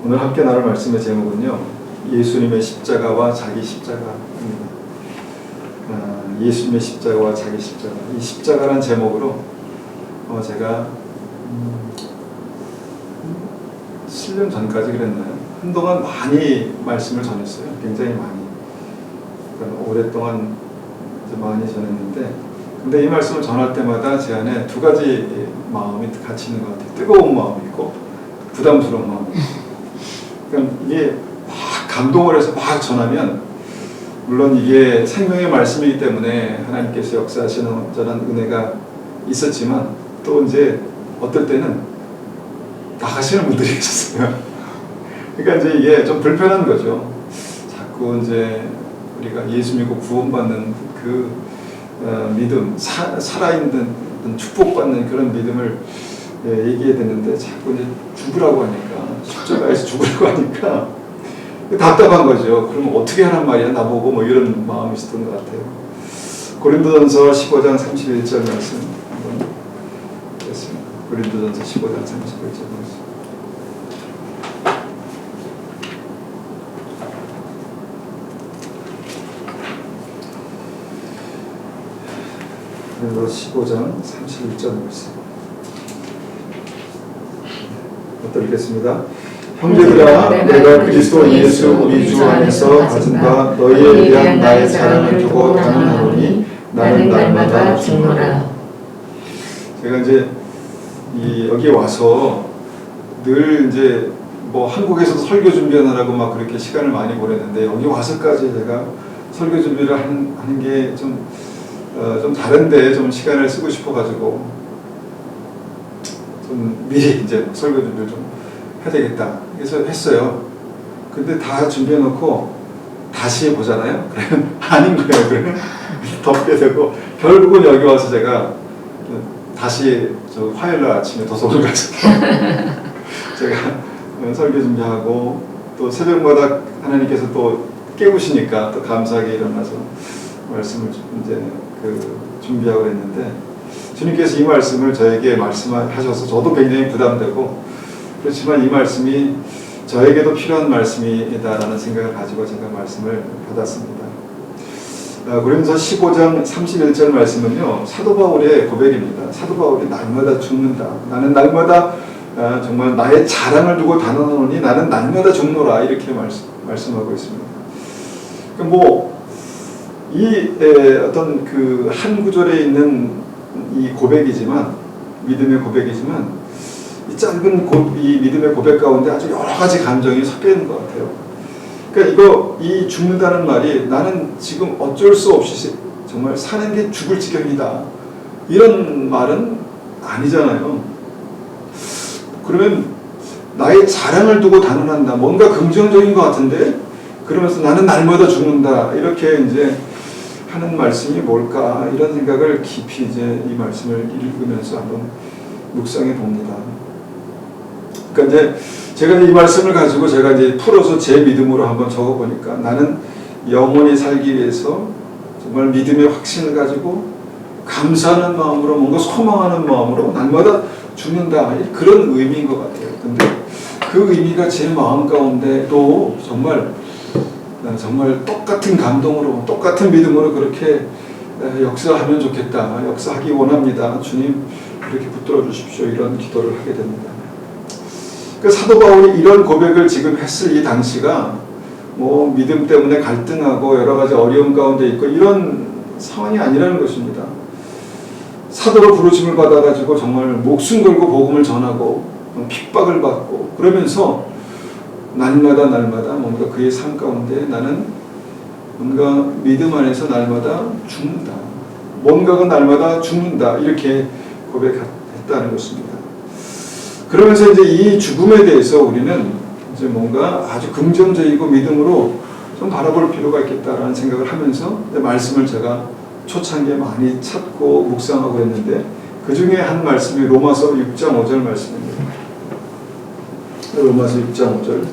오늘 함께 나눌 말씀의 제목은요, 예수님의 십자가와 자기 십자가입니다. 예수님의 십자가와 자기 십자가. 이 십자가란 제목으로 제가 7년 전까지 그랬나요? 한동안 많이 말씀을 전했어요. 굉장히 많이. 그러니까 오랫동안 많이 전했는데, 근데 이 말씀을 전할 때마다 제 안에 두 가지 마음이 같이 있는 것 같아요. 뜨거운 마음이 있고 부담스러운 마음이 있고. 그러니까 이게 막 감동을 해서 막 전하면, 물론 이게 생명의 말씀이기 때문에 하나님께서 역사하시는 온전한 은혜가 있었지만, 또 이제 어떨 때는 나가시는 분들이 있었어요. 그러니까 이제 이게 좀 불편한 거죠. 자꾸 이제 우리가 예수 믿고 구원받는 그 믿음, 살아있는 축복받는 그런 믿음을 얘기해야 되는데, 자꾸 이제 죽으라고 하니까, 십자가에서 죽으라고 하니까 답답한 거죠. 그러면 어떻게 하란 말이야 나보고, 뭐 이런 마음이 있었던 것 같아요. 고린도전서 15장 31절 말씀 한번 보겠습니다. 고린도전서 15장 31절 말씀. 고린도전서 15장 31절 말씀. 읽겠습니다. 형제들아, 내가 그리스도 예수 우리 주 안에서 가진 바 너희에 대한 나의 자랑을 두고 단언하노니 나는 날마다 죽노라. 제가 이제 여기 와서 늘 이제 뭐 한국에서 설교 준비하느라고 막 그렇게 시간을 많이 보냈는데, 여기 와서까지 제가 설교 준비를 하는 게 좀 다른데 좀 시간을 쓰고 싶어가지고 좀 미리 이제 설교 준비를 좀 해야 되겠다 그래서 했어요. 근데 다 준비해놓고 다시 보잖아요. 그러면 아닌 거예요. 그러면 덮게 되고, 결국은 여기 와서 제가 다시 저 화요일날 아침에 도서관 가서 제가 설교 준비하고, 또 새벽마다 하나님께서 또 깨우시니까 또 감사하게 일어나서 말씀을 이제 준비하고 그랬는데, 주님께서 이 말씀을 저에게 말씀하셔서 저도 굉장히 부담되고, 그렇지만 이 말씀이 저에게도 필요한 말씀이다라는 생각을 가지고 제가 말씀을 받았습니다. 고린도서 15장 31절 말씀은요, 사도 바울의 고백입니다. 사도 바울이 날마다 죽는다. 나는 날마다 정말 나의 자랑을 두고 단언하노니 나는 날마다 죽노라. 이렇게 말씀하고 있습니다. 이 어떤 그 한 구절에 있는 이 고백이지만, 믿음의 고백이지만, 이 짧은 이 믿음의 고백 가운데 아주 여러 가지 감정이 섞여 있는 것 같아요. 그러니까 이 죽는다는 말이 나는 지금 어쩔 수 없이 정말 사는 게 죽을 지경이다, 이런 말은 아니잖아요. 그러면 나의 자랑을 두고 단언한다, 뭔가 긍정적인 것 같은데, 그러면서 나는 날마다 죽는다, 이렇게 이제 하는 말씀이 뭘까, 이런 생각을 깊이 이제 이 말씀을 읽으면서 한번 묵상해 봅니다. 그러니까 이제 제가 이 말씀을 가지고 제가 이제 풀어서 제 믿음으로 한번 적어 보니까, 나는 영원히 살기 위해서 정말 믿음의 확신을 가지고 감사하는 마음으로, 뭔가 소망하는 마음으로 날마다 죽는다, 그런 의미인 것 같아요. 근데 그 의미가 제 마음 가운데도 정말 똑같은 감동으로, 똑같은 믿음으로 그렇게 역사하면 좋겠다, 역사하기 원합니다, 주님 그렇게 붙들어 주십시오, 이런 기도를 하게 됩니다. 그러니까 사도 바울이 이런 고백을 지금 했을 이 당시가 뭐 믿음 때문에 갈등하고 여러 가지 어려움 가운데 있고 이런 상황이 아니라는 것입니다. 사도로 부르심을 받아가지고 정말 목숨 걸고 복음을 전하고 핍박을 받고, 그러면서 날마다 뭔가 그의 삶 가운데 나는 뭔가 믿음 안에서 날마다 죽는다, 뭔가가 날마다 죽는다, 이렇게 고백했다는 것입니다. 그러면서 이제 이 죽음에 대해서 우리는 이제 뭔가 아주 긍정적이고 믿음으로 좀 바라볼 필요가 있겠다라는 생각을 하면서 말씀을 제가 초창기에 많이 찾고 묵상하고 했는데, 그 중에 한 말씀이 로마서 6장 5절 말씀입니다. 로마서 6장 5절.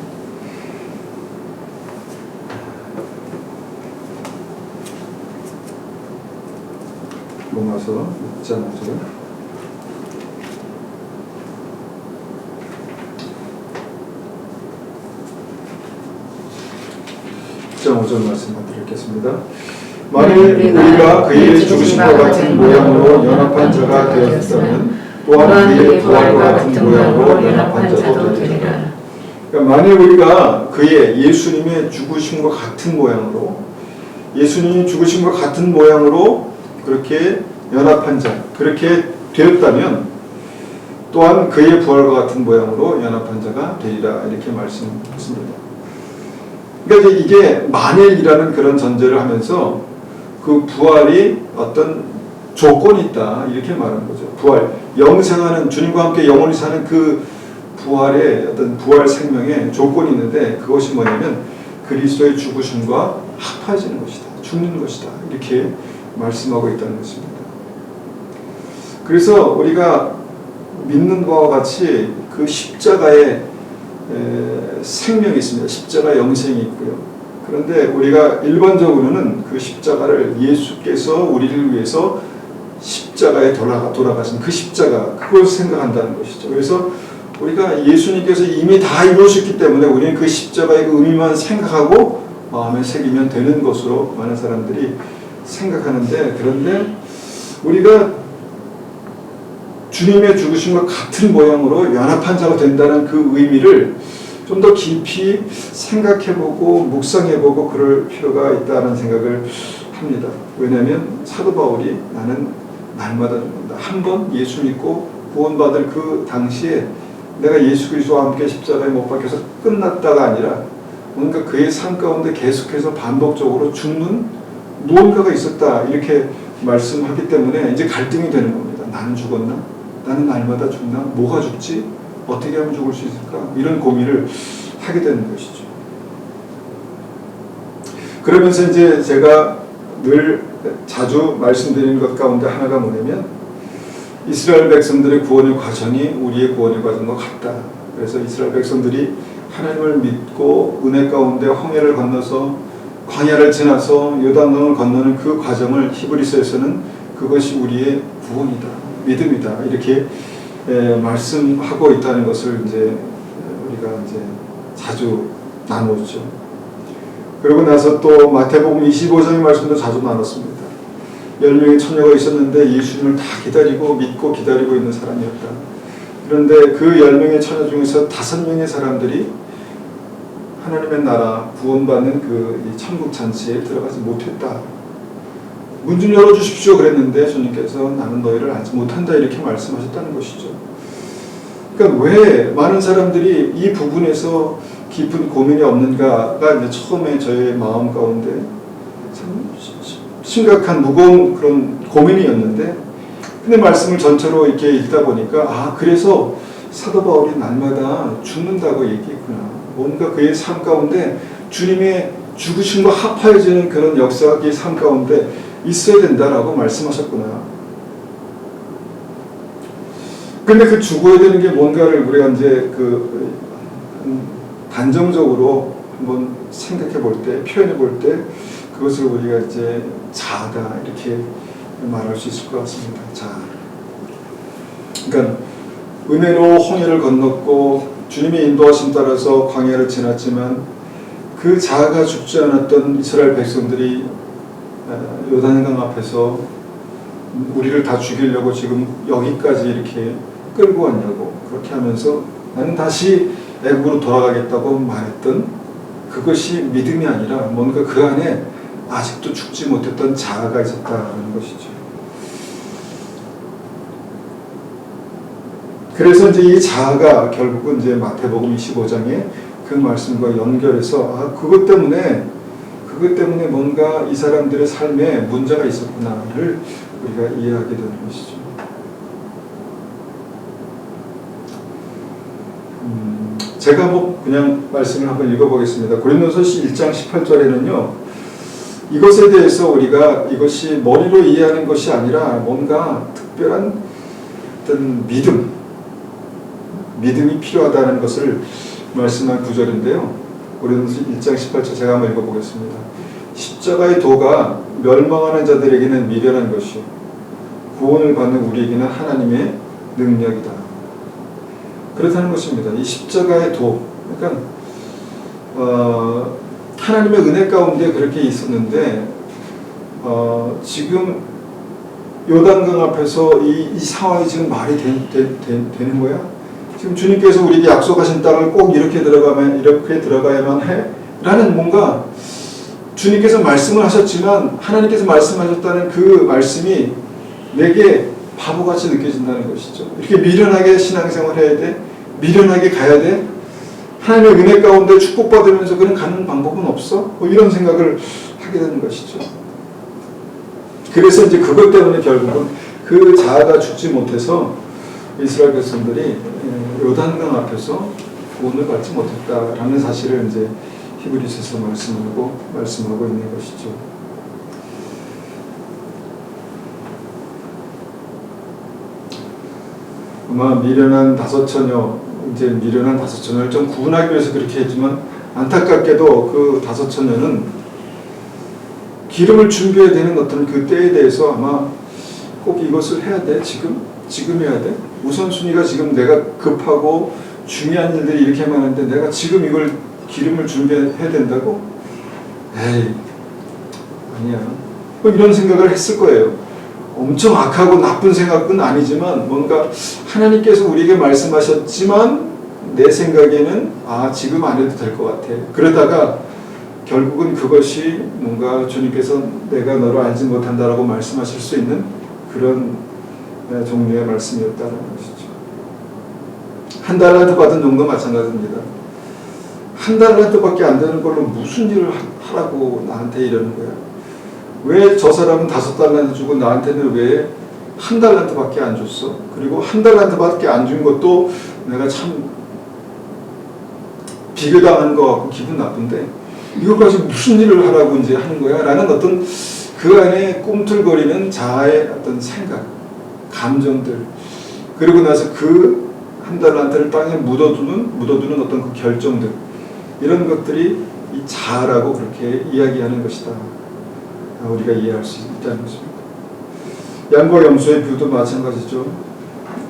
로마서 6장 5절. 10장 5절 말씀 드리겠습니다. 만일 우리가 그의 죽으심과 같은 모양으로 연합한 자가 되었다면 또한 그의 부활과 같은 모양으로 연합한 자도 되리라. 그러니까 만일 우리가 그의 예수님의 죽으심과 같은 모양으로 예수님이 죽으심과 같은 모양으로 그렇게 연합한 자 그렇게 되었다면 또한 그의 부활과 같은 모양으로 연합한 자가 되리라 이렇게 말씀했습니다. 그러니까 이게 만일이라는 그런 전제를 하면서 그 부활이 어떤 조건이 있다 이렇게 말하는 거죠. 부활, 영생하는 주님과 함께 영원히 사는 그 부활의 어떤 부활 생명의 조건이 있는데 그것이 뭐냐면 그리스도의 죽으심과 합해지는 것이다. 죽는 것이다. 이렇게 말씀하고 있다는 것입니다. 그래서 우리가 믿는 바와 같이 그 십자가의 생명이 있습니다. 십자가 영생이 있고요. 그런데 우리가 일반적으로는 그 십자가를 예수께서 우리를 위해서 십자가에 돌아가신 그 십자가 그걸 생각한다는 것이죠. 그래서 우리가 예수님께서 이미 다 이루셨기 때문에 우리는 그 십자가의 그 의미만 생각하고 마음에 새기면 되는 것으로 많은 사람들이 생각하는데 그런데 우리가 주님의 죽으심과 같은 모양으로 연합한 자가 된다는 그 의미를 좀 더 깊이 생각해보고 묵상해보고 그럴 필요가 있다는 생각을 합니다. 왜냐하면 사도 바울이 나는 날마다 죽는다. 한 번 예수 믿고 구원받을 그 당시에 내가 예수 그리스도와 함께 십자가에 못 박혀서 끝났다가 아니라 뭔가 그의 삶 가운데 계속해서 반복적으로 죽는 무언가가 있었다 이렇게 말씀하기 때문에 이제 갈등이 되는 겁니다. 나는 죽었나? 나는 날마다 죽나? 뭐가 죽지? 어떻게 하면 죽을 수 있을까? 이런 고민을 하게 되는 것이죠. 그러면서 이제 제가 늘 자주 말씀드리는 것 가운데 하나가 뭐냐면 이스라엘 백성들의 구원의 과정이 우리의 구원의 과정과 같다. 그래서 이스라엘 백성들이 하나님을 믿고 은혜 가운데 홍해를 건너서 광야를 지나서 요단강을 건너는 그 과정을 히브리서에서는 그것이 우리의 구원이다, 믿음이다 이렇게 말씀하고 있다는 것을 이제 우리가 이제 자주 나누었죠. 그러고 나서 또 마태복음 25장의 말씀도 자주 나눴습니다. 10명의 처녀가 있었는데 예수님을 다 기다리고 믿고 기다리고 있는 사람이었다. 그런데 그 10명의 처녀 중에서 5명의 사람들이 하나님의 나라 구원받는 그 천국 잔치에 들어가지 못했다. 문 좀 열어주십시오 그랬는데 주님께서 나는 너희를 알지 못한다 이렇게 말씀하셨다는 것이죠. 그러니까 왜 많은 사람들이 이 부분에서 깊은 고민이 없는가가 이제 처음에 저의 마음 가운데 참 심각한 무거운 그런 고민이었는데 근데 말씀을 전체로 이렇게 읽다 보니까 그래서 사도 바울이 날마다 죽는다고 얘기했구나. 뭔가 그의 삶 가운데 주님의 죽으심과 합하여지는 그런 역사가 그의 삶 가운데 있어야 된다라고 말씀하셨구나. 근데 그 죽어야 되는 게 뭔가를 우리가 이제 단정적으로 한번 생각해 볼 때, 표현해 볼 때 그것을 우리가 이제 자아다 이렇게 말할 수 있을 것 같습니다. 자아. 그러니까 은혜로 홍해를 건넜고 주님의 인도하심 따라서 광야를 지났지만 그 자아가 죽지 않았던 이스라엘 백성들이 요단강 앞에서 우리를 다 죽이려고 지금 여기까지 이렇게 끌고 왔냐고 그렇게 하면서 나는 다시 애국으로 돌아가겠다고 말했던 그것이 믿음이 아니라 뭔가 그 안에 아직도 죽지 못했던 자아가 있었다는 것이죠. 그래서 이제 이 자아가 결국은 이제 마태복음 25장에 그 말씀과 연결해서 그것 때문에 뭔가 이 사람들의 삶에 문제가 있었구나를 우리가 이해하게 되는 것이죠. 제가 그냥 말씀을 한번 읽어보겠습니다. 고린도서 1장 18절에는요. 이것에 대해서 우리가 이것이 머리로 이해하는 것이 아니라 뭔가 특별한 어떤 믿음이 필요하다는 것을 말씀한 구절인데요. 고린도서 1장 18절 제가 한번 읽어보겠습니다. 십자가의 도가 멸망하는 자들에게는 미련한 것이 구원을 받는 우리에게는 하나님의 능력이다. 그렇다는 것입니다. 이 십자가의 도, 그러니까 하나님의 은혜 가운데 그렇게 있었는데 지금 요단강 앞에서 이 상황이 지금 말이 되는 거야? 지금 주님께서 우리에게 약속하신 땅을 꼭 이렇게 들어가야만 해? 라는 뭔가 주님께서 말씀을 하셨지만 하나님께서 말씀하셨다는 그 말씀이 내게 바보같이 느껴진다는 것이죠. 이렇게 미련하게 신앙생활 해야 돼? 미련하게 가야 돼? 하나님의 은혜 가운데 축복받으면서 그냥 가는 방법은 없어? 뭐 이런 생각을 하게 되는 것이죠. 그래서 이제 그것 때문에 결국은 그 자아가 죽지 못해서 이스라엘 백성들이 요단강 앞에서 구원을 받지 못했다라는 사실을 이제 히브리서에서 말씀하고 있는 것이죠. 아마 미련한 다섯 처녀를 좀 구분하기 위해서 그렇게 했지만 안타깝게도 그 다섯 처녀는 기름을 준비해야 되는 어떤 그 때에 대해서 아마 꼭 이것을 해야 돼? 지금 해야 돼? 우선순위가 지금 내가 급하고 중요한 일들이 이렇게 많은데 내가 지금 이걸 기름을 준비해야 된다고? 에이, 아니야. 뭐 이런 생각을 했을 거예요. 엄청 악하고 나쁜 생각은 아니지만 뭔가 하나님께서 우리에게 말씀하셨지만 내 생각에는 지금 안 해도 될 것 같아. 그러다가 결국은 그것이 뭔가 주님께서 내가 너를 알지 못한다라고 말씀하실 수 있는 그런 종류의 말씀이었다는 것이죠. 한 달란트 받은 정도 마찬가지입니다. 한 달란트밖에 안 되는 걸로 무슨 일을 하라고 나한테 이러는 거야? 왜 저 사람은 5달란트 주고 나한테는 왜 한 달란트밖에 안 줬어? 그리고 한 달란트밖에 안 준 것도 내가 참 비교당한 거 같고 기분 나쁜데 이것까지 무슨 일을 하라고 이제 하는 거야? 라는 어떤 그 안에 꿈틀거리는 자아의 어떤 생각, 감정들, 그리고 나서 그 한 달란트를 땅에 묻어두는 어떤 그 결정들, 이런 것들이 이 자아라고 그렇게 이야기하는 것이다. 우리가 이해할 수 있다는 것입니다. 양과 염소의 비유도 마찬가지죠.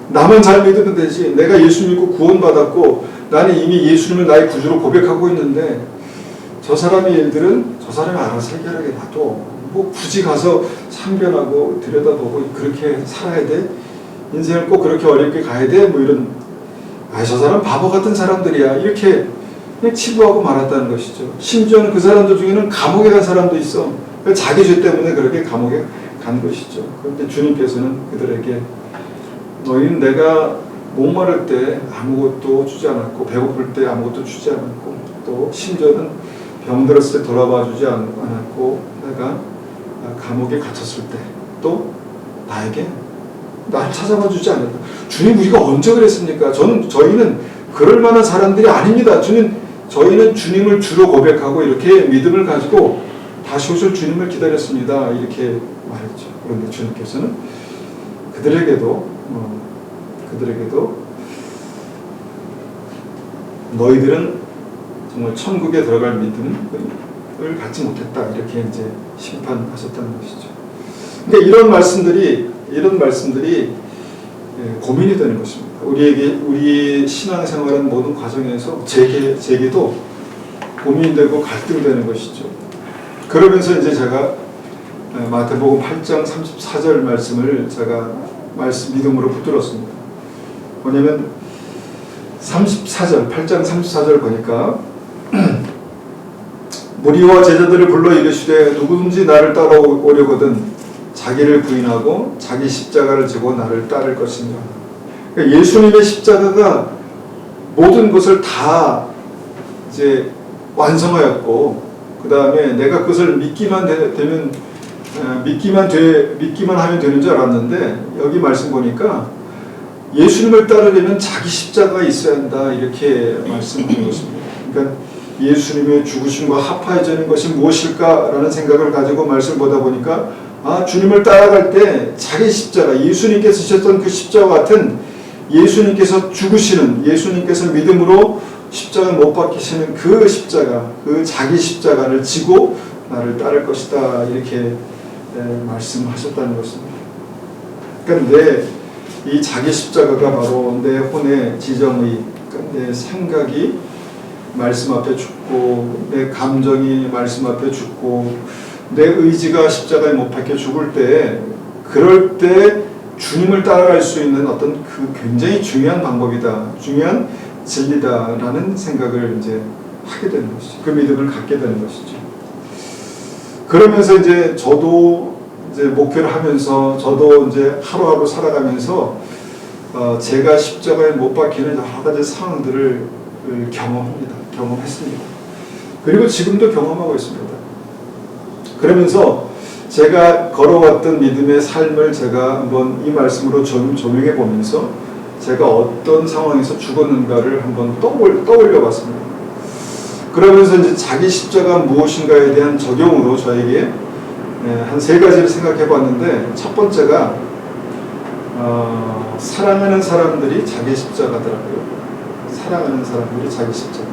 나만 잘 믿으면 되지. 내가 예수 믿고 구원받았고 나는 이미 예수님을 나의 구주로 고백하고 있는데 저 사람의 일들은 저 사람이 알아서 해결하게 놔둬. 뭐 굳이 가서 상변하고 들여다보고 그렇게 살아야 돼? 인생을 꼭 그렇게 어렵게 가야 돼? 뭐 이런 저 사람 바보 같은 사람들이야. 이렇게 그냥 치부하고 말았다는 것이죠. 심지어는 그 사람들 중에는 감옥에 간 사람도 있어. 자기 죄 때문에 그렇게 감옥에 간 것이죠. 그런데 주님께서는 그들에게 너희는 내가 목마를 때 아무것도 주지 않았고 배고플 때 아무것도 주지 않았고 또 심지어는 병들었을 때 돌아봐 주지 않았고 내가 감옥에 갇혔을 때 또 나에게 날 찾아봐 주지 않았다. 주님 우리가 언제 그랬습니까? 저희는 그럴 만한 사람들이 아닙니다. 저희는 주님을 주로 고백하고 이렇게 믿음을 가지고 다시 오실 주님을 기다렸습니다. 이렇게 말했죠. 그런데 주님께서는 그들에게도 너희들은 정말 천국에 들어갈 믿음을 갖지 못했다. 이렇게 이제 심판하셨다는 것이죠. 그러니까 이런 말씀들이 고민이 되는 것입니다. 우리의 신앙생활은 모든 과정에서 제게도 고민되고 갈등되는 것이죠. 그러면서 이제 제가 마태복음 8장 34절 말씀을 제가 믿음으로 붙들었습니다. 뭐냐면 8장 34절 보니까 무리와 제자들을 불러 이르시되 누구든지 나를 따라오려거든 자기를 부인하고 자기 십자가를 지고 나를 따를 것이니라. 그러니까 예수님의 십자가가 모든 것을 다 이제 완성하였고 그 다음에 내가 그것을 믿기만 하면 되는 줄 알았는데 여기 말씀 보니까 예수님을 따르려면 자기 십자가가 있어야 한다 이렇게 말씀하는 것입니다. 그러니까 예수님의 죽으심과 합하여지는 것이 무엇일까라는 생각을 가지고 말씀을 보다 보니까 주님을 따라갈 때 자기 십자가, 예수님께서 지셨던 그 십자가 같은 예수님께서 죽으시는, 예수님께서 믿음으로 십자가를 못 박히시는 그 십자가, 그 자기 십자가를 지고 나를 따를 것이다 이렇게 말씀하셨다는 것입니다. 그러니까 이 자기 십자가가 바로 내 혼의 지정의, 그러니까 내 생각이 말씀 앞에 죽고 내 감정이 말씀 앞에 죽고 내 의지가 십자가에 못 박혀 죽을 때 그럴 때 주님을 따라갈 수 있는 어떤 그 굉장히 중요한 방법이다. 중요한 진리다라는 생각을 이제 하게 되는 것이죠. 그 믿음을 갖게 되는 것이죠. 그러면서 이제 저도 이제 목회를 하면서 저도 이제 하루하루 살아가면서 제가 십자가에 못 박히는 여러 가지 상황들을 경험했습니다. 그리고 지금도 경험하고 있습니다. 그러면서 제가 걸어왔던 믿음의 삶을 제가 한번 이 말씀으로 조명해 보면서 제가 어떤 상황에서 죽었는가를 한번 떠올려 봤습니다. 그러면서 이제 자기 십자가 무엇인가에 대한 적용으로 저에게 한 3가지를 생각해 봤는데, 첫 번째가 사랑하는 사람들이 자기 십자가더라고요. 사랑하는 사람들이 자기 십자가.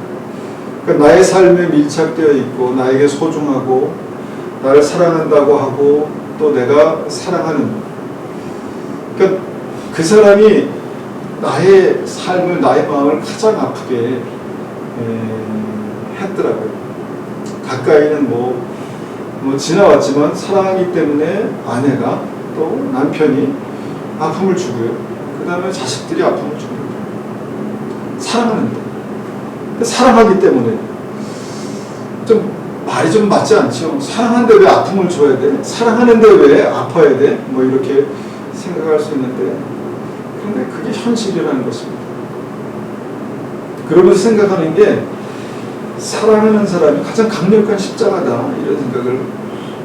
그러니까 나의 삶에 밀착되어 있고 나에게 소중하고 나를 사랑한다고 하고 또 내가 사랑하는, 그러니까 그 사람이 나의 삶을, 나의 마음을 가장 아프게 했더라고요. 가까이는 뭐 지나왔지만 사랑하기 때문에 아내가 또 남편이 아픔을 주고요. 그 다음에 자식들이 아픔을 주고요. 사랑하는데, 사랑하기 때문에 말이 좀 맞지 않죠. 사랑하는데 왜 아픔을 줘야 돼? 사랑하는데 왜 아파야 돼? 뭐 이렇게 생각할 수 있는데, 그런데 그게 현실이라는 것입니다. 그러면서 생각하는 게 사랑하는 사람이 가장 강력한 십자가다,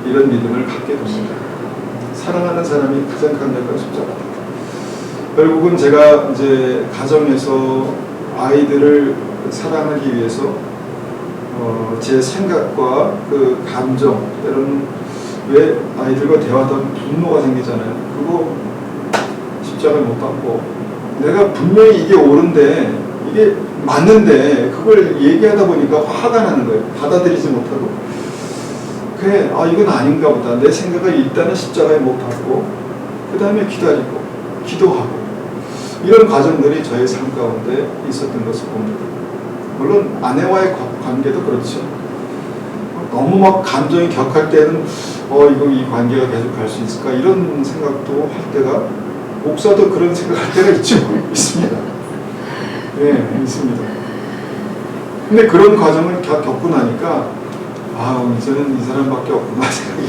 이런 믿음을 갖게 됩니다. 사랑하는 사람이 가장 강력한 십자가다. 결국은 제가 이제 가정에서 아이들을 사랑하기 위해서 제 생각과 그 감정, 때로는 왜 아이들과 대화하다 분노가 생기잖아요. 그거 십자가를 못 받고, 내가 분명히 이게 옳은데, 이게 맞는데 그걸 얘기하다 보니까 화가 나는 거예요. 받아들이지 못하고. 그래, 이건 아닌가 보다. 내 생각을 일단은 십자가에 못 받고 그 다음에 기다리고 기도하고, 이런 과정들이 저의 삶 가운데 있었던 것을 봅니다. 물론 아내와의 관계도 그렇죠. 너무 막 감정이 격할 때는 이 관계가 계속 갈 수 있을까, 이런 생각도 할 때가, 목사도 그런 생각할 때가 있습니다. 네, 있습니다. 근데 그런 과정을 겪고 나니까 이제는 이 사람밖에 없구나 생각이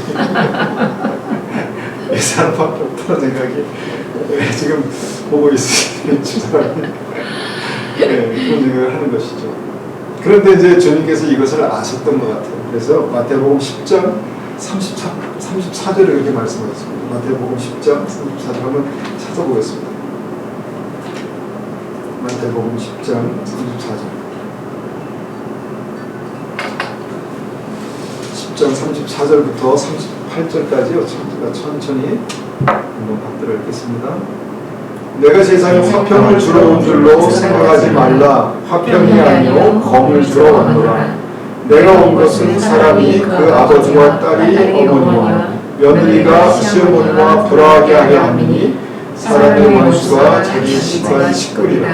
이 사람밖에 없다는 생각이 지금 보고 있으니 사람이 그런 생각을 하는 것이죠. 그런데 이제 주님께서 이것을 아셨던 것 같아요. 그래서 마태복음 10장 34절을 이렇게 말씀하셨습니다. 마태복음 10장 34절 한번 찾아보겠습니다. 마태복음 10장 34절. 10장 34절부터 38절까지요. 제가 천천히 한번 받들어 읽겠습니다. 내가 세상에 화평을 주러 온 줄로 생각하지 말라. 화평이 아니요 검을 주러 왔노라. 내가 온 것은 사람이 그 아버지와 딸이 어머니와 며느리가 시어머니와 불화하게 하려 함이니 사람의 원수가 자기 식구리라.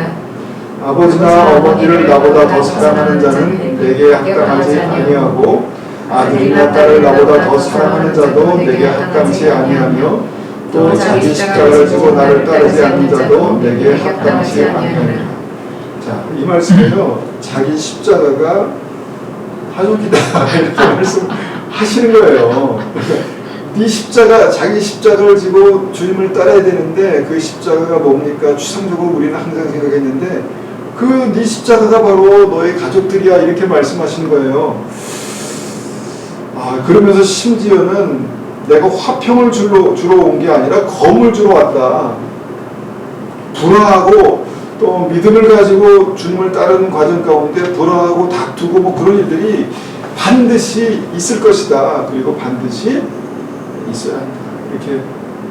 아버지나 어머니를 나보다 더 사랑하는 자는 내게 합당하지 아니하고 아들이나 딸을 나보다 더 사랑하는 자도 내게 합당치 아니하며 또 자기 십자가를 지고 나를 따르지 않는 자도 내게 합당치 아니하니라. 자, 이 말씀에요, 자기 십자가가 하족이다 이렇게 말씀하시는 거예요. 네 십자가, 자기 십자가를 지고 주님을 따라야 되는데 그 십자가가 뭡니까? 추상적으로 우리는 항상 생각했는데 그 네 십자가가 바로 너의 가족들이야, 이렇게 말씀하시는 거예요. 그러면서 심지어는 내가 화평을 주러 온 게 아니라 검을 주러 왔다. 불화하고 또 믿음을 가지고 주님을 따르는 과정 가운데 불화하고 다투고 뭐 그런 일들이 반드시 있을 것이다. 그리고 반드시 있어야 한다. 이렇게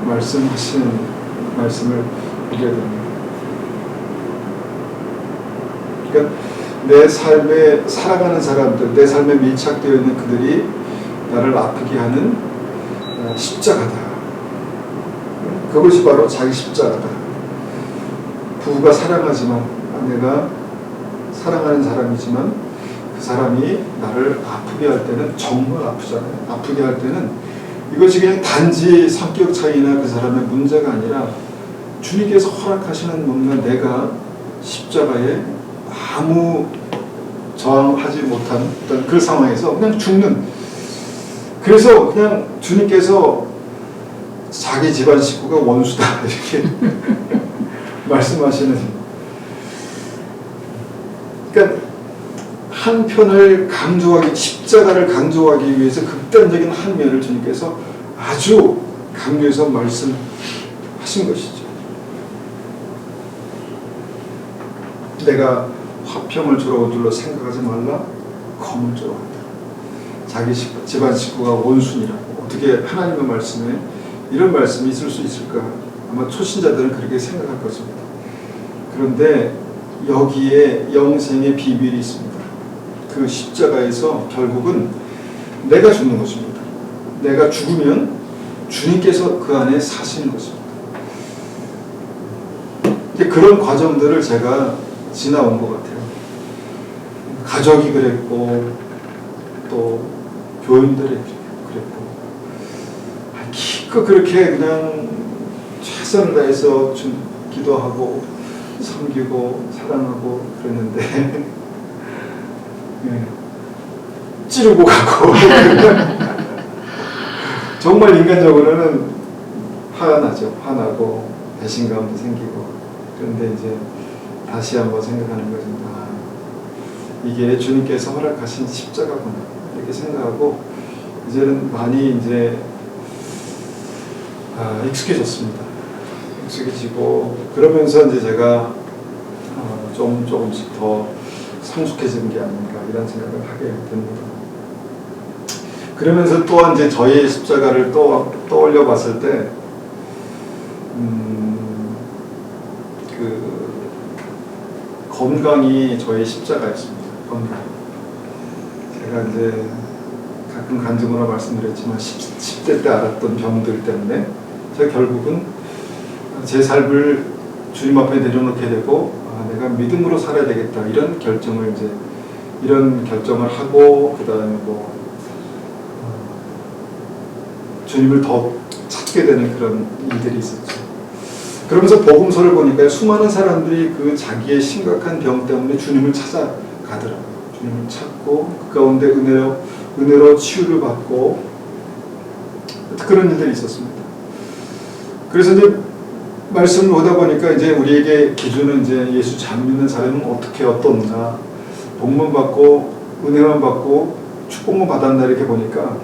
말씀하시는 말씀을 보게 됩니다. 그러니까 내 삶에 사랑하는 사람들, 내 삶에 밀착되어 있는 그들이 나를 아프게 하는 십자가다. 그것이 바로 자기 십자가다. 부부가 사랑하지만, 아내가 사랑하는 사람이지만 사람이 나를 아프게 할 때는 정말 아프잖아요. 아프게 할 때는 이것이 그냥 단지 성격 차이나 그 사람의 문제가 아니라 주님께서 허락하시는 뭔가 내가 십자가에 아무 저항하지 못한 어떤 그 상황에서 그냥 죽는, 그래서 그냥 주님께서 자기 집안 식구가 원수다 이렇게 말씀하시는, 그러니까 한편을 강조하기, 십자가를 강조하기 위해서 극단적인 한 면을 주님께서 아주 강조해서 말씀하신 것이죠. 내가 화평을 주로 둘러 생각하지 말라, 검을 주로 한다. 자기 집안 식구가 원수니라고. 어떻게 하나님의 말씀에 이런 말씀이 있을 수 있을까? 아마 초신자들은 그렇게 생각할 것입니다. 그런데 여기에 영생의 비밀이 있습니다. 그 십자가에서 결국은 내가 죽는 것입니다. 내가 죽으면 주님께서 그 안에 사시는 것입니다. 그런 과정들을 제가 지나온 것 같아요. 가족이 그랬고 또 교인들이 그랬고 기껏 그렇게 그냥 최선을 다해서 기도하고 섬기고 사랑하고 그랬는데 네. 찌르고 가고 정말 인간적으로는 화가 나죠. 화나고 배신감도 생기고. 그런데 이제 다시 한번 생각하는 것입니다. 이게 주님께서 허락하신 십자가구나 이렇게 생각하고 이제는 많이 이제 익숙해졌습니다. 익숙해지고 그러면서 이제 제가 조금씩 더 성숙해지는 게 아닌가 이런 생각을 하게 됩니다. 그러면서 또한 이제 저의 십자가를 떠올려 봤을 때 그 건강이 저의 십자가였습니다. 건강. 제가 이제 가끔 간증으로 말씀드렸지만 10대 때 알았던 병들 때문에 제가 결국은 제 삶을 주님 앞에 내려놓게 되고 내가 믿음으로 살아야 되겠다 이런 결정을 하고 그 다음에 주님을 더 찾게 되는 그런 일들이 있었죠. 그러면서 복음서를 보니까 수많은 사람들이 그 자기의 심각한 병 때문에 주님을 찾아가더라고요. 주님을 찾고 그 가운데 은혜로 치유를 받고 그런 일들이 있었습니다. 그래서 이제 말씀을 보다 보니까 이제 우리에게 기준은 이제 예수 잘 믿는 사람은 어떤가, 복만 받고 은혜만 받고 축복만 받았나 이렇게 보니까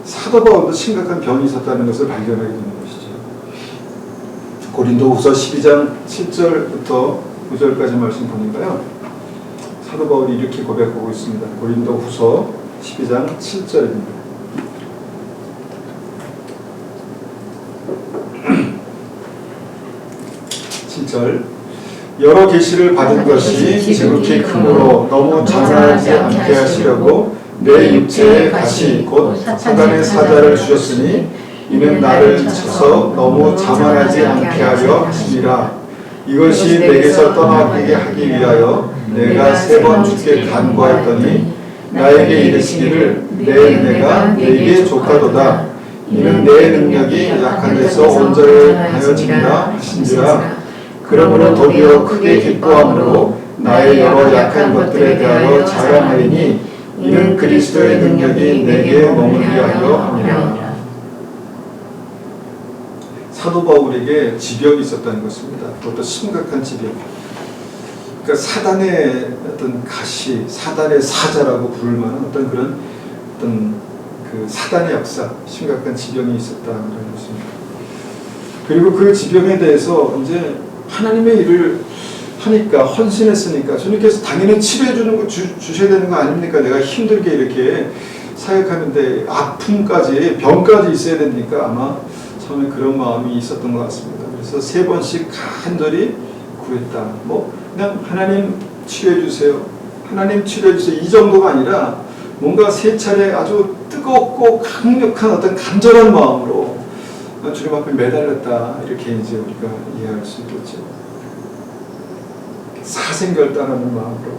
사도 바울도 심각한 병이 있었다는 것을 발견하게 되는 것이죠. 고린도후서 12장 7절부터 9절까지 말씀 보니까요. 사도 바울이 이렇게 고백하고 있습니다. 고린도후서 12장 7절입니다. 7절 여러 계시를 받은 것이 지극히 크므로 너무 자만하지 않게 하시려고 내 육체에 가시 곧 사단의 사자를 주셨으니 이는 나를 쳐서 너무 자만하지 않게 하려 하시니라. 이것이 내게서 떠나게 하기 위하여 내가 3번 주께 간구하였더니 나에게 이르시기를 내 은혜가 네게 족하도다. 이는 내 능력이 약한 데서 온전하여지니라 하신지라. 그러므로 도리어 크게 기뻐함으로 나의 여러 약한 것들에 대하여 자랑하리니 이는 그리스도의 능력이 내게 머물게 하려 함이라. 사도 바울에게 지병이 있었다는 것입니다. 그것도 심각한 지병. 그러니까 사단의 어떤 가시, 사단의 사자라고 부를 만한 어떤 그런 그 사단의 역사, 심각한 지병이 있었다는 것입니다. 그리고 그 지병에 대해서 이제 하나님의 일을 하니까 헌신했으니까 주님께서 당연히 치료해 주셔야 되는 거 아닙니까? 내가 힘들게 이렇게 사역하는데 아픔까지 병까지 있어야 되니까 아마 처음에 그런 마음이 있었던 것 같습니다. 그래서 3번씩 간절히 구했다. 그냥 하나님 치료해 주세요. 하나님 치료해 주세요. 이 정도가 아니라 뭔가 3차례 아주 뜨겁고 강력한 어떤 간절한 마음으로 주님 앞에 매달렸다. 이렇게 이제 우리가 이해할 수 있겠죠. 사생결단하는 마음으로.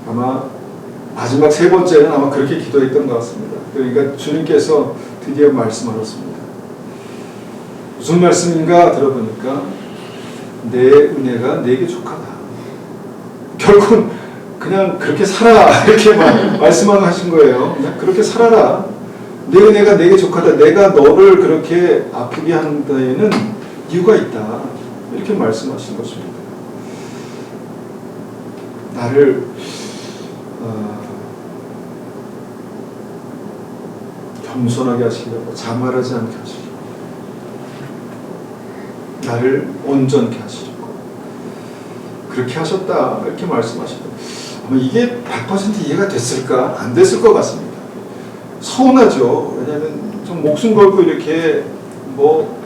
아마 마지막 세 번째는 아마 그렇게 기도했던 것 같습니다. 그러니까 주님께서 드디어 말씀하셨습니다. 무슨 말씀인가 들어보니까 내 은혜가 내게 족하다. 결국은 그냥 그렇게 살아 이렇게 말씀하신 거예요. 그냥 그렇게 살아라. 내 은혜가 내게 족하다. 내가 너를 그렇게 아프게 한 데에는 이유가 있다. 이렇게 말씀하신 것입니다. 나를 겸손하게 하시려고, 자만하지 않게 하시려고, 나를 온전케 하시려고 그렇게 하셨다 이렇게 말씀하십니다. 아마 이게 100% 이해가 됐을까? 안 됐을 것 같습니다. 서운하죠. 왜냐하면 좀 목숨 걸고 이렇게 뭐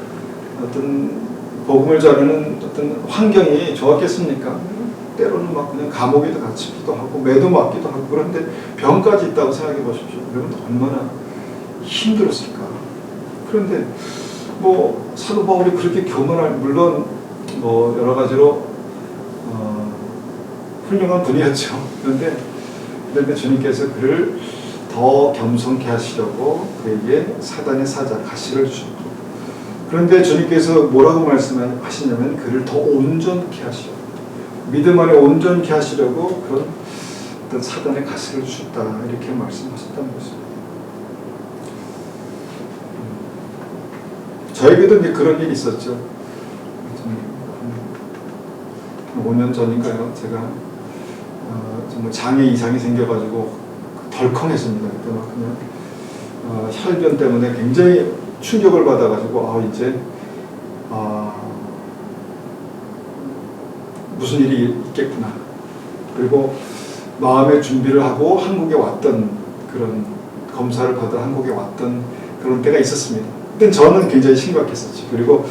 어떤 복음을 전하는 어떤 환경이 좋았겠습니까? 때로는 막 그냥 감옥에도 갇히기도 하고 매도 맞기도 하고, 그런데 병까지 있다고 생각해 보십시오. 여러분 얼마나 힘들었을까? 그런데 뭐 사도 바울이 그렇게 교만할, 물론 뭐 여러 가지로 훌륭한 분이었죠. 그런데 주님께서 그를 더 겸손케 하시려고 그에게 사단의 사자 가시를 주셨고, 그런데 주님께서 뭐라고 말씀하시냐면 그를 더 온전케 하시려고, 믿음 안에 온전케 하시려고 그런 어떤 사단의 가시를 주셨다 이렇게 말씀하셨다는 것입니다. 저에게도 이제 그런 일이 있었죠. 5년 전인가요? 제가 정말 장애 이상이 생겨가지고 덜컹했습니다. 그때 막 그냥 혈변 때문에 굉장히 충격을 받아가지고 이제 무슨 일이 있겠구나. 그리고 마음의 준비를 하고 한국에 왔던, 그런 검사를 받아 한국에 왔던 그런 때가 있었습니다. 그때 저는 굉장히 심각했었죠. 그리고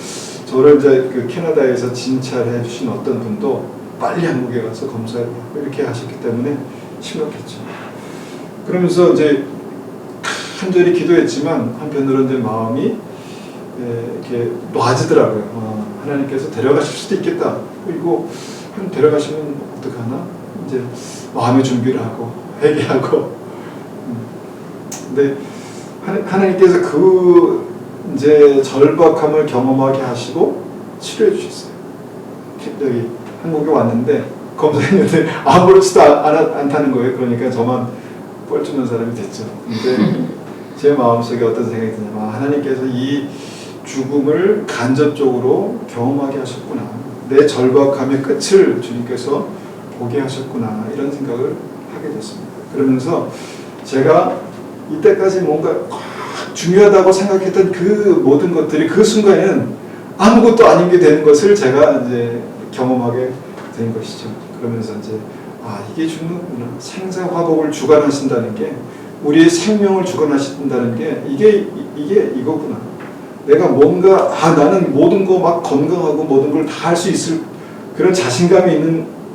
저를 이제 그 캐나다에서 진찰해 주신 어떤 분도 빨리 한국에 가서 검사를 하고 이렇게 하셨기 때문에 심각했죠. 그러면서 이제 간절히 기도했지만 한편으로 이제 마음이 이렇게 놔지더라고요. 하나님께서 데려가실 수도 있겠다. 그리고 데려가시면 어떡하나? 이제 마음의 준비를 하고 회개하고. 근데 하나님께서 그 이제 절박함을 경험하게 하시고 치료해 주셨어요. 여기 한국에 왔는데 검사했는데 아무렇지도 않다는 거예요. 그러니까 저만 뻘쭘한 사람이 됐죠. 근데 제 마음속에 어떤 생각이 드냐면 하나님께서 이 죽음을 간접적으로 경험하게 하셨구나. 내 절박함의 끝을 주님께서 보게 하셨구나. 이런 생각을 하게 됐습니다. 그러면서 제가 이때까지 뭔가 중요하다고 생각했던 그 모든 것들이 그 순간에는 아무것도 아닌 게 되는 것을 제가 이제 경험하게 된 것이죠. 그러면서 이제 이게 죽는구나. 생사화복을 주관하신다는 게, 우리의 생명을 주관하신다는 게 이게 이거구나. 내가 뭔가 나는 모든 거 막 건강하고 모든 걸 다 할 수 있을 그런 자신감이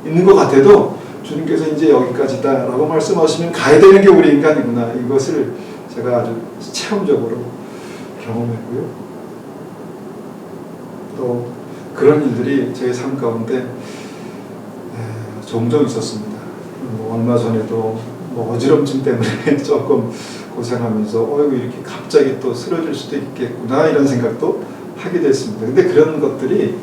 있는 것 같아도 주님께서 이제 여기까지다라고 말씀하시면 가야 되는 게 우리 인간이구나. 이것을 제가 아주 체험적으로 경험했고요. 또 그런 일들이 제 삶 가운데 종종 있었습니다. 얼마 전에도 어지럼증 때문에 조금 고생하면서 이렇게 갑자기 또 쓰러질 수도 있겠구나 이런 생각도 하게 됐습니다. 근데 그런 것들이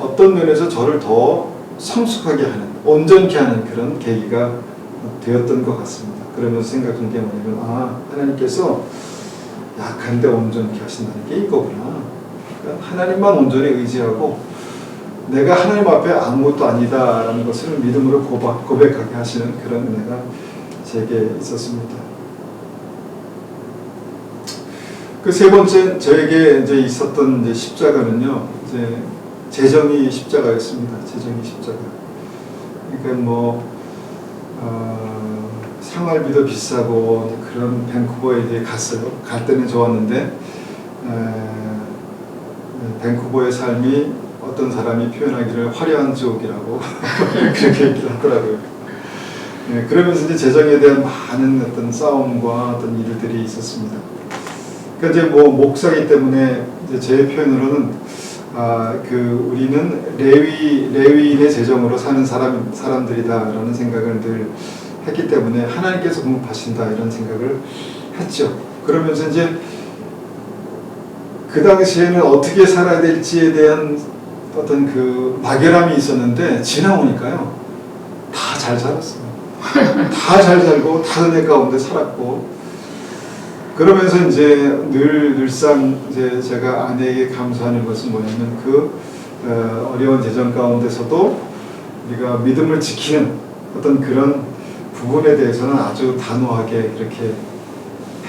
어떤 면에서 저를 더 성숙하게 하는, 온전케 하는 그런 계기가 되었던 것 같습니다. 그러면서 생각한 게 뭐냐면 하나님께서 약한데 온전케 하신다는 게 이거구나. 그러니까 하나님만 온전히 의지하고 내가 하나님 앞에 아무것도 아니다라는 것을 믿음으로 고백하게 하시는 그런 은혜가 제게 있었습니다. 그 세 번째 저에게 이제 있었던 이제 십자가는요, 이제 재정의 십자가였습니다. 재정의 십자가. 그러니까 생활비도 비싸고 그런 밴쿠버에 이제 갔어요. 갈 때는 좋았는데 밴쿠버의 삶이 어떤 사람이 표현하기를 화려한 지옥이라고 그렇게 얘기를 하더라고요. 그러면서 이제 재정에 대한 많은 어떤 싸움과 어떤 일들이 있었습니다. 그러니까 이제 목사이기 때문에 이제 제 표현으로는 우리는 레위인의 재정으로 사는 사람들이다라는 생각을 늘 했기 때문에 하나님께서 공급하신다 이런 생각을 했죠. 그러면서 이제 그 당시에는 어떻게 살아야 될지에 대한 어떤 그 막연함이 있었는데 지나오니까요 다 잘 살았어요. 다 잘 살고 다 은혜 가운데 살았고 그러면서 이제 늘상 이제 제가 아내에게 감사하는 것은 뭐냐면 어려운 재정 가운데서도 우리가 믿음을 지키는 어떤 그런 부분에 대해서는 아주 단호하게 그렇게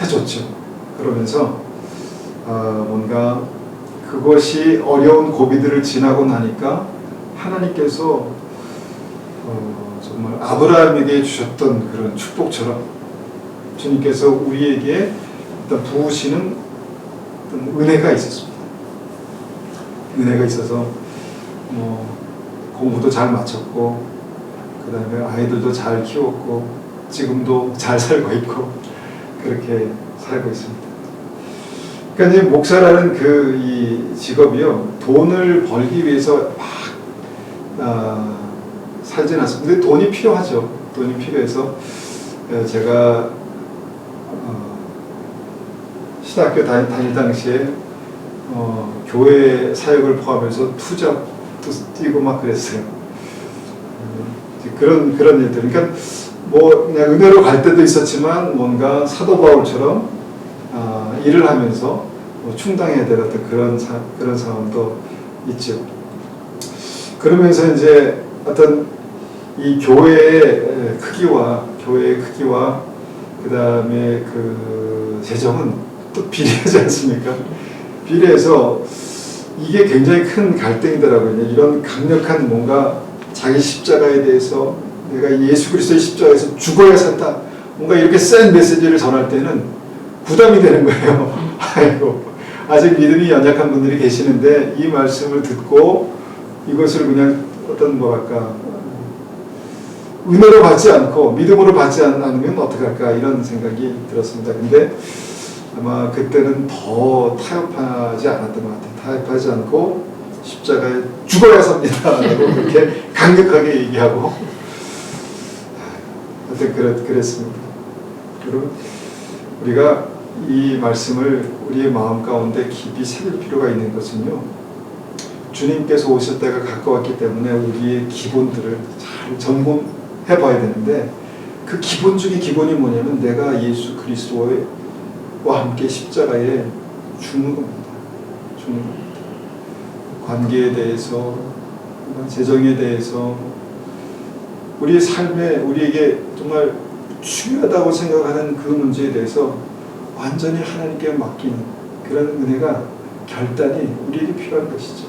해줬죠. 그러면서 뭔가 그것이 어려운 고비들을 지나고 나니까 하나님께서 정말 아브라함에게 주셨던 그런 축복처럼 주님께서 우리에게 어떤 부으시는 어떤 은혜가 있었습니다. 은혜가 있어서 공부도 잘 마쳤고 그 다음에 아이들도 잘 키웠고 지금도 잘 살고 있고 그렇게 살고 있습니다. 그러니까 이제 목사라는 이 직업이요 돈을 벌기 위해서 막 살진 않습니다. 근데 돈이 필요하죠. 돈이 필요해서 제가 신학교 다닐 당시에 교회 사역을 포함해서 투잡도 뛰고 막 그랬어요. 그런 일들. 그러니까 그냥 은혜로 갈 때도 있었지만 뭔가 사도 바울처럼 일을 하면서 충당해야 될 어떤 그런 상황도 있죠. 그러면서 이제 어떤 이 교회의 크기와 그 다음에 그 재정은 또 비례하지 않습니까? 비례해서 이게 굉장히 큰 갈등이더라고요. 이런 강력한 뭔가 자기 십자가에 대해서 내가 예수 그리스도의 십자가에서 죽어야 산다. 뭔가 이렇게 센 메시지를 전할 때는 부담이 되는 거예요. 아이고, 아직 믿음이 연약한 분들이 계시는데 이 말씀을 듣고 이것을 그냥 어떤 은혜로 받지 않고 믿음으로 받지 않으면 어떡할까 이런 생각이 들었습니다. 근데 아마 그때는 더 타협하지 않았던 것 같아요. 타협하지 않고 십자가에 죽어야 삽니다 라고 그렇게 강력하게 얘기하고 하여튼 그랬습니다. 여러분 우리가 이 말씀을 우리의 마음 가운데 깊이 새길 필요가 있는 것은요 주님께서 오실 때가 가까웠기 때문에 우리의 기본들을 잘 점검해 봐야 되는데 그 기본 중에 기본이 뭐냐면 내가 예수 그리스도와 함께 십자가에 죽는 겁니다. 죽는 겁니다. 관계에 대해서 재정에 대해서 우리의 삶에 우리에게 정말 중요하다고 생각하는 그 문제에 대해서 완전히 하나님께 맡기는 그런 은혜가 결단이 우리에게 필요한 것이죠.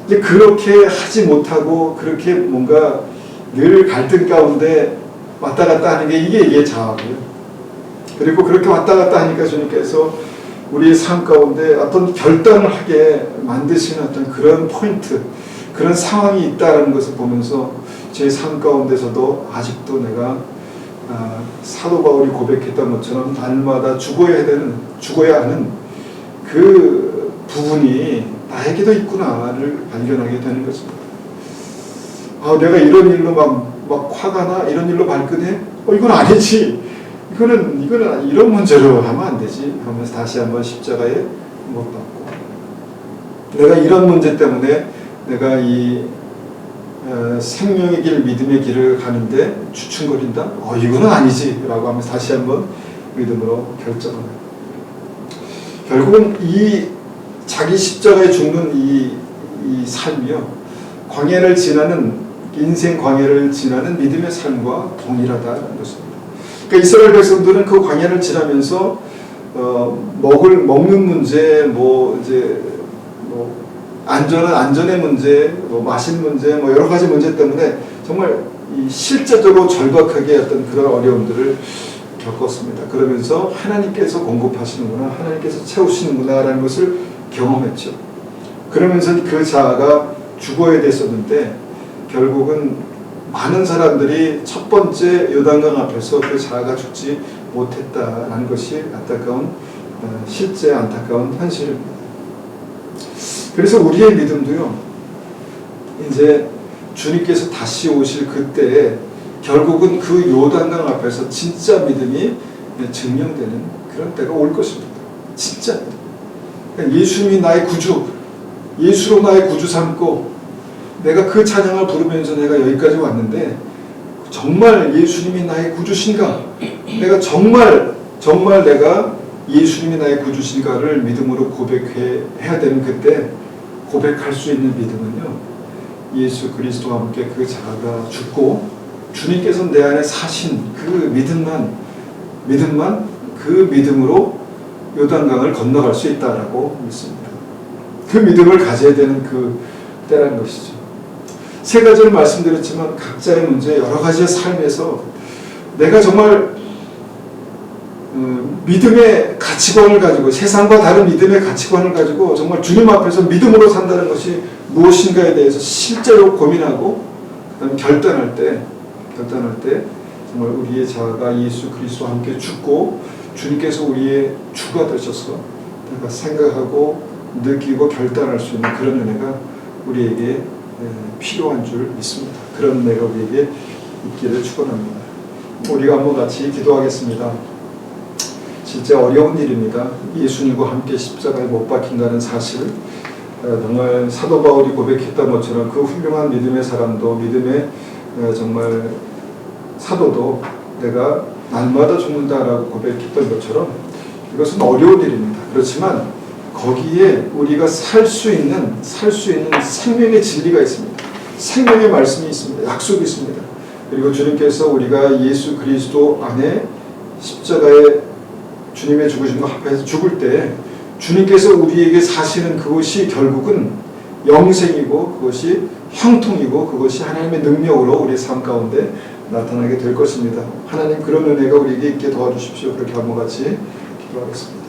근데 그렇게 하지 못하고 그렇게 뭔가 늘 갈등 가운데 왔다 갔다 하는 게 이게 자아고요. 그리고 그렇게 왔다 갔다 하니까 주님께서 우리의 삶 가운데 어떤 결단을 하게 만드시는 어떤 그런 포인트, 그런 상황이 있다는 것을 보면서 제 삶 가운데서도 아직도 내가 사도 바울이 고백했던 것처럼 날마다 죽어야 하는 그 부분이 나에게도 있구나를 발견하게 되는 것입니다. 내가 이런 일로 막 화가 나, 이런 일로 발끈해? 이건 아니지. 이거는 이런 문제로 하면 안 되지. 하면서 다시 한번 십자가에 못 박고. 내가 이런 문제 때문에 내가 이 생명의 길, 믿음의 길을 가는데 주춤거린다? 이거는 아니지. 라고 하면서 다시 한번 믿음으로 결정합니다. 결국은 이 자기 십자가에 죽는 이 삶이요. 인생 광야를 지나는 믿음의 삶과 동일하다는 것입니다. 그러니까 이스라엘 백성들은 그 광야를 지나면서 먹는 문제, 안전의 문제, 마실 문제, 여러 가지 문제 때문에 정말 실제적으로 절박하게 어떤 그런 어려움들을 겪었습니다. 그러면서 하나님께서 공급하시는구나, 하나님께서 채우시는구나라는 것을 경험했죠. 그러면서 그 자아가 죽어야 됐었는데 결국은 많은 사람들이 첫 번째 요단강 앞에서 그 자아가 죽지 못했다는 것이 실제 안타까운 현실입니다. 그래서 우리의 믿음도요, 이제 주님께서 다시 오실 그때에 결국은 그 요단강 앞에서 진짜 믿음이 증명되는 그런 때가 올 것입니다. 진짜. 예수님이 나의 구주, 예수로 나의 구주 삼고 내가 그 찬양을 부르면서 내가 여기까지 왔는데 정말 예수님이 나의 구주신가? 내가 정말 내가 예수님이 나의 구주신가를 믿음으로 고백해야 되는 그때 고백할 수 있는 믿음은요, 예수 그리스도와 함께 그 자가 죽고 주님께서 내 안에 사신 그 믿음만 그 믿음으로 요단강을 건너갈 수 있다라고 믿습니다. 그 믿음을 가져야 되는 그 때라는 것이죠. 세 가지를 말씀드렸지만 각자의 문제, 여러 가지의 삶에서 내가 정말 믿음의 가치관을 가지고 세상과 다른 믿음의 가치관을 가지고 정말 주님 앞에서 믿음으로 산다는 것이 무엇인가에 대해서 실제로 고민하고 그다음에 결단할 때 정말 우리의 자아가 예수 그리스도와 함께 죽고 주님께서 우리의 주가 되셔서 내가 생각하고 느끼고 결단할 수 있는 그런 은혜가 우리에게 필요한 줄 믿습니다. 그런 은혜가 우리에게 있기를 축원합니다. 우리가 한번 같이 기도하겠습니다. 진짜 어려운 일입니다. 예수님과 함께 십자가에 못 박힌다는 사실, 정말 사도 바울이 고백했던 것처럼 그 훌륭한 믿음의 사람도, 믿음의 정말 사도도 내가 날마다 죽는다라고 고백했던 것처럼 이것은 어려운 일입니다. 그렇지만 거기에 우리가 살 수 있는 생명의 진리가 있습니다. 생명의 말씀이 있습니다. 약속이 있습니다. 그리고 주님께서 우리가 예수 그리스도 안에 십자가에 주님의 죽으심과 합해서 죽을 때 주님께서 우리에게 사시는 그것이 결국은 영생이고 그것이 형통이고 그것이 하나님의 능력으로 우리의 삶 가운데 나타나게 될 것입니다. 하나님 그런 은혜가 우리에게 있게 도와주십시오. 그렇게 한번 같이 기도하겠습니다.